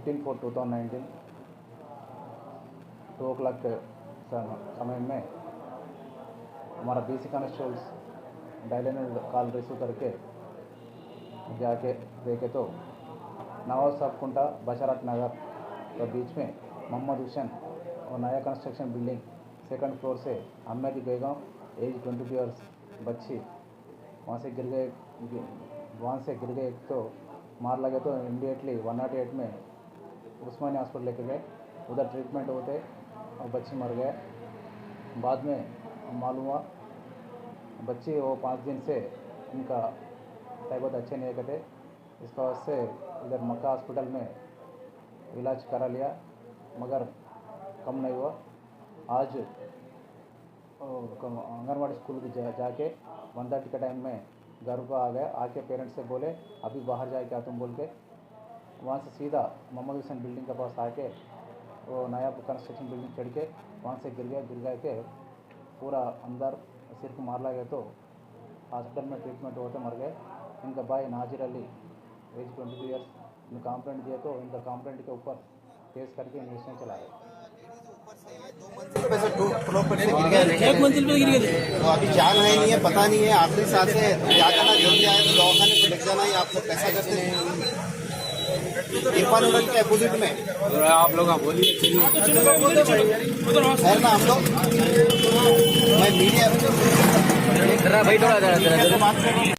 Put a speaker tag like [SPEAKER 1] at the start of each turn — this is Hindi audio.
[SPEAKER 1] 15/4/2019 2 o'clock समय में हमारा BC कांस्टेबल्स डायलिन कॉल रिसीव करके जाके देखे तो नवाब साहब कुंटा बशरत नगर के बीच में मोहम्मद हुसैन और नया कंस्ट्रक्शन बिल्डिंग 2nd फ्लोर से अहमद बेगम एज 22 ईयर्स बच्ची वहाँ से गिर गए तो मार लगे तो इमीडिएटली 108 में उस्मानी हॉस्पिटल लेके गए। उधर ट्रीटमेंट होते और बच्ची मर गए। बाद में मालूम हुआ बच्ची वो 5 दिन से उनका तबीयत अच्छे नहीं करते, इसका वजह से इधर मक्का हॉस्पिटल में इलाज करा लिया मगर कम नहीं हुआ। आज आंगनवाड़ी स्कूल की जाके 1:30 के टाइम में घर पर आ गया। आके पेरेंट्स से बोले अभी बाहर जाए क्या तुम बोल के, वहाँ से सीधा मोहम्मद हुसैन बिल्डिंग के पास आके वो नया कंस्ट्रक्शन बिल्डिंग चढ़ के वहाँ से गिर गए के पूरा अंदर सिर को मार लगे तो हॉस्पिटल में ट्रीटमेंट होते मर गए। इनका भाई नाजिर अली एज 22 ईयर्स ने कंप्लेंट दिए तो इनका कंप्लेंट के ऊपर केस करके इन्वेस्टिगेशन चला रहे।
[SPEAKER 2] एक मंजिल पे गिर गए तो अभी जान है नहीं है, पता नहीं है। आखिरी सांस है, क्या करना जल्दी आए तो दवाखाने पे लेके जाना ही। आप लोग कैसा करते हैं? इरफान होटल के अपोजिट में
[SPEAKER 3] आप लोग बोलिए
[SPEAKER 2] है ना। हम लोग मैं मीडिया
[SPEAKER 3] भाई थोड़ा
[SPEAKER 2] बात कर रहा हूँ।